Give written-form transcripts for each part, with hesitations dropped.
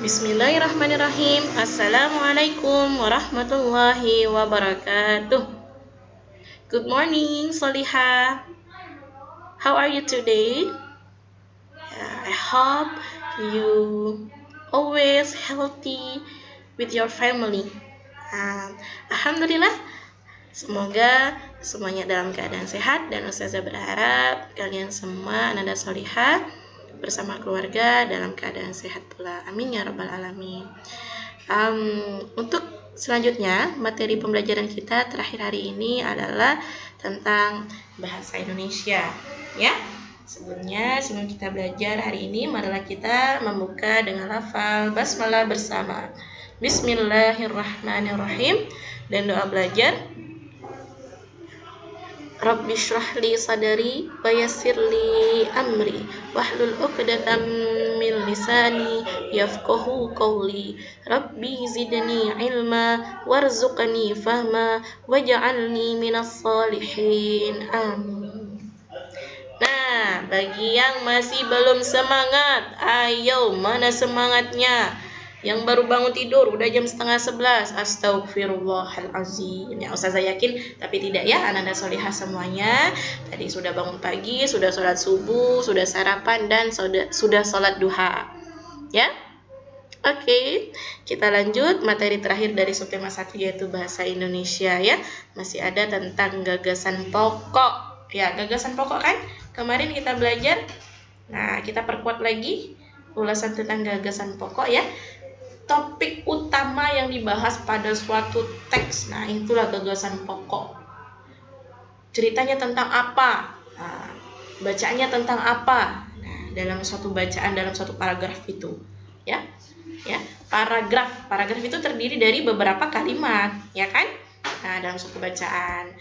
Bismillahirrahmanirrahim. Assalamualaikum warahmatullahi wabarakatuh. Good morning, Soliha. How are you today? I hope you always healthy with your family. Alhamdulillah, semoga semuanya dalam keadaan sehat, dan Ustazah berharap kalian semua anak Soliha bersama keluarga dalam keadaan sehat pula. Amin ya rabbal alamin. Untuk selanjutnya, materi pembelajaran kita terakhir hari ini adalah tentang bahasa Indonesia, ya. Sebelum kita belajar hari ini, marilah kita membuka dengan lafal basmalah bersama. Bismillahirrahmanirrahim, dan doa belajar. Rabbi shrahli sadari wa yassirli amri wahlul 'uqdatam min lisani yafqahu qawli. Rabbi zidni ilma warzuqni fahma waj'alni minas shalihin. Amin. Nah, bagi yang masih belum semangat, ayo, mana semangatnya? Yang baru bangun tidur, udah jam 10:30, astagfirullahalazim. Ya, Ustazah yakin, tapi tidak ya, anak-anak solihah semuanya. Tadi sudah bangun pagi, sudah sholat subuh, sudah sarapan, dan sudah sholat duha. Ya, oke. Kita lanjut materi terakhir dari subtema 1, yaitu bahasa Indonesia ya. Masih ada tentang gagasan pokok. Ya, gagasan pokok kan? Kemarin kita belajar. Nah, kita perkuat lagi ulasan tentang gagasan pokok ya. Topik utama yang dibahas pada suatu teks. Nah, itulah gagasan pokok. Ceritanya tentang apa? Nah, bacaannya tentang apa? Nah, dalam suatu bacaan, dalam suatu paragraf itu, ya. Ya, paragraf itu terdiri dari beberapa kalimat, ya kan? Nah, dalam suatu bacaan,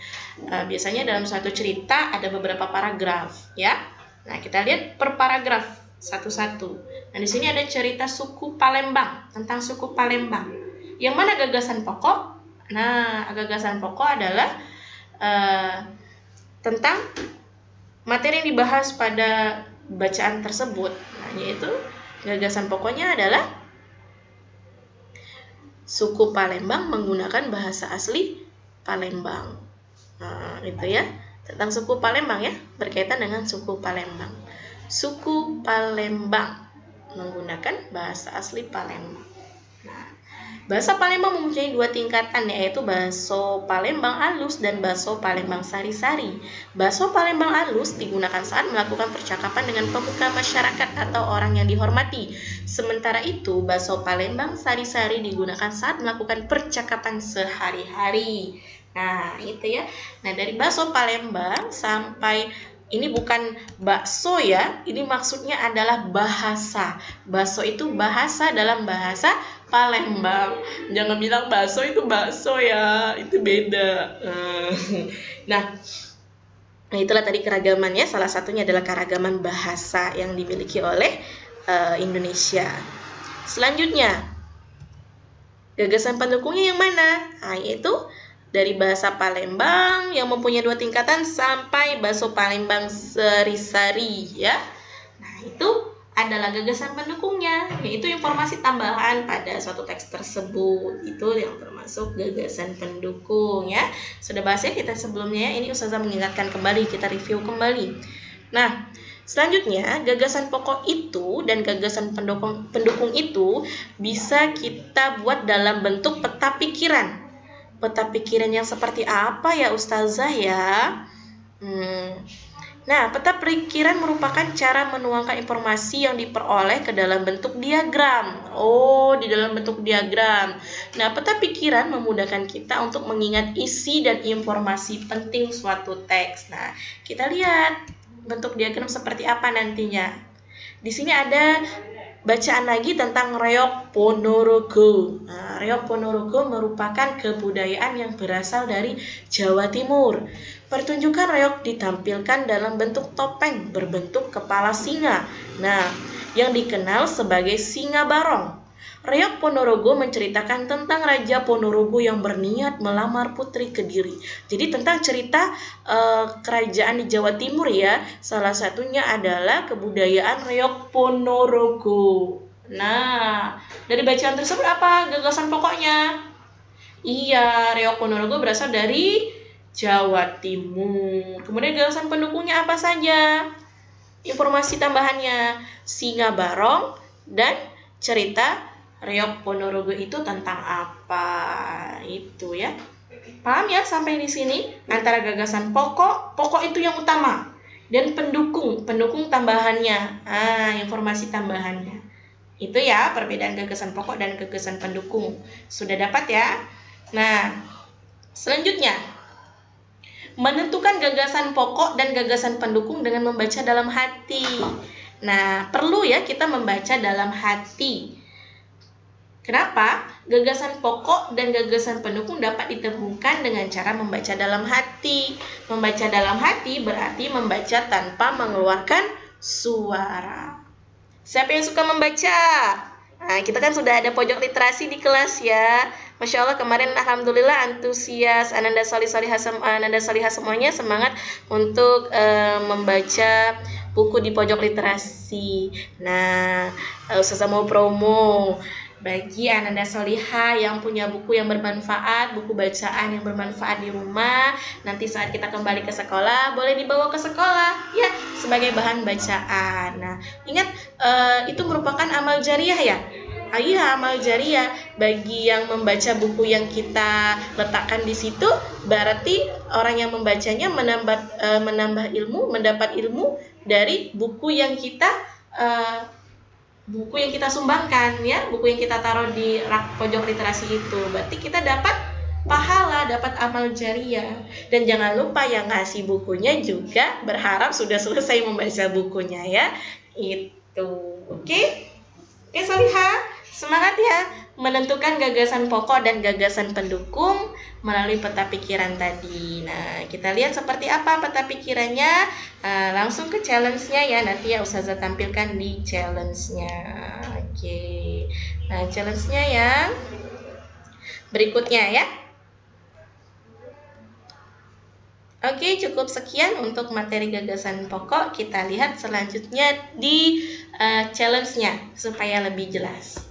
biasanya dalam suatu cerita ada beberapa paragraf, ya. Nah, kita lihat per paragraf satu-satu. Nah, di sini ada cerita suku Palembang, tentang suku Palembang. Yang mana gagasan pokok? Nah, gagasan pokok adalah tentang materi yang dibahas pada bacaan tersebut. Nah, yaitu gagasan pokoknya adalah suku Palembang menggunakan bahasa asli Palembang. Nah, itu ya, tentang suku Palembang ya, berkaitan dengan suku Palembang. Suku Palembang menggunakan bahasa asli Palembang. Nah, bahasa Palembang mempunyai 2 tingkatan, yaitu Baso Palembang Alus dan Baso Palembang Sari-Sari. Baso Palembang Alus digunakan saat melakukan percakapan dengan pemuka masyarakat atau orang yang dihormati. Sementara itu, Baso Palembang Sari-Sari digunakan saat melakukan percakapan sehari-hari. Nah, itu ya. Nah, dari Baso Palembang sampai ini bukan bakso ya, ini maksudnya adalah bahasa. Bakso itu bahasa dalam bahasa Palembang. Jangan bilang bakso itu bakso ya, itu beda. Nah, itulah tadi keragamannya. Salah satunya adalah keragaman bahasa yang dimiliki oleh Indonesia. Selanjutnya, gagasan pendukungnya yang mana? Nah, yaitu dari bahasa Palembang yang mempunyai 2 tingkatan sampai Baso Palembang Sari-Sari ya. Nah, itu adalah gagasan pendukungnya, yaitu informasi tambahan pada suatu teks tersebut. Itu yang termasuk gagasan pendukung ya. Sudah bahas ya kita sebelumnya, ini Ustazah mengingatkan kembali, kita review kembali. Nah, selanjutnya gagasan pokok itu dan gagasan pendukung itu bisa kita buat dalam bentuk peta pikiran. Peta pikiran yang seperti apa ya Ustazah ya? Nah, peta pikiran merupakan cara menuangkan informasi yang diperoleh ke dalam bentuk diagram. Oh, di dalam bentuk diagram. Nah, peta pikiran memudahkan kita untuk mengingat isi dan informasi penting suatu teks. Nah, kita lihat bentuk diagram seperti apa nantinya. Di sini ada bacaan lagi tentang Reog Ponorogo. Nah, Reog Ponorogo merupakan kebudayaan yang berasal dari Jawa Timur. Pertunjukan reog ditampilkan dalam bentuk topeng berbentuk kepala singa. Nah, yang dikenal sebagai singa barong. Reog Ponorogo menceritakan tentang Raja Ponorogo yang berniat melamar Putri Kediri. Jadi tentang cerita kerajaan di Jawa Timur ya. Salah satunya adalah kebudayaan Reog Ponorogo. Nah, dari bacaan tersebut apa gagasan pokoknya? Iya, Reok Ponorogo berasal dari Jawa Timur. Kemudian gagasan pendukungnya apa saja? Informasi tambahannya, Singa Barong dan cerita Reok Ponorogo itu tentang apa? Itu ya. Paham ya sampai di sini? Antara gagasan pokok itu yang utama, dan pendukung tambahannya. Informasi tambahannya. Itu ya perbedaan gagasan pokok dan gagasan pendukung. Sudah dapat ya? Nah, selanjutnya menentukan gagasan pokok dan gagasan pendukung dengan membaca dalam hati. Nah, perlu ya kita membaca dalam hati. Kenapa? Gagasan pokok dan gagasan pendukung dapat ditemukan dengan cara membaca dalam hati. Membaca dalam hati berarti membaca tanpa mengeluarkan suara. Siapa yang suka membaca? Nah, kita kan sudah ada pojok literasi di kelas ya. Masya Allah, kemarin alhamdulillah antusias Ananda Solihah semuanya semangat untuk membaca buku di pojok literasi. Nah, Ustazah mau promo bagi Ananda Solihah yang punya buku yang bermanfaat, buku bacaan yang bermanfaat di rumah, nanti saat kita kembali ke sekolah boleh dibawa ke sekolah ya sebagai bahan bacaan. Nah, ingat itu merupakan amal jariah ya. Iya, amal jariah bagi yang membaca buku yang kita letakkan di situ, berarti orang yang membacanya menambah ilmu, mendapat ilmu dari buku yang kita sumbangkan ya, buku yang kita taruh di rak pojok literasi itu. Berarti kita dapat pahala, dapat amal jariah. Dan jangan lupa yang ngasih bukunya juga berharap sudah selesai membaca bukunya ya. Itu. Oke, Solihah, semangat ya menentukan gagasan pokok dan gagasan pendukung melalui peta pikiran tadi. Nah, kita lihat seperti apa peta pikirannya. Langsung ke challenge-nya ya, nanti ya Ustazah tampilkan di challenge-nya. Oke. Nah, challenge-nya yang berikutnya ya. Oke, cukup sekian untuk materi gagasan pokok. Kita lihat selanjutnya di challenge-nya supaya lebih jelas.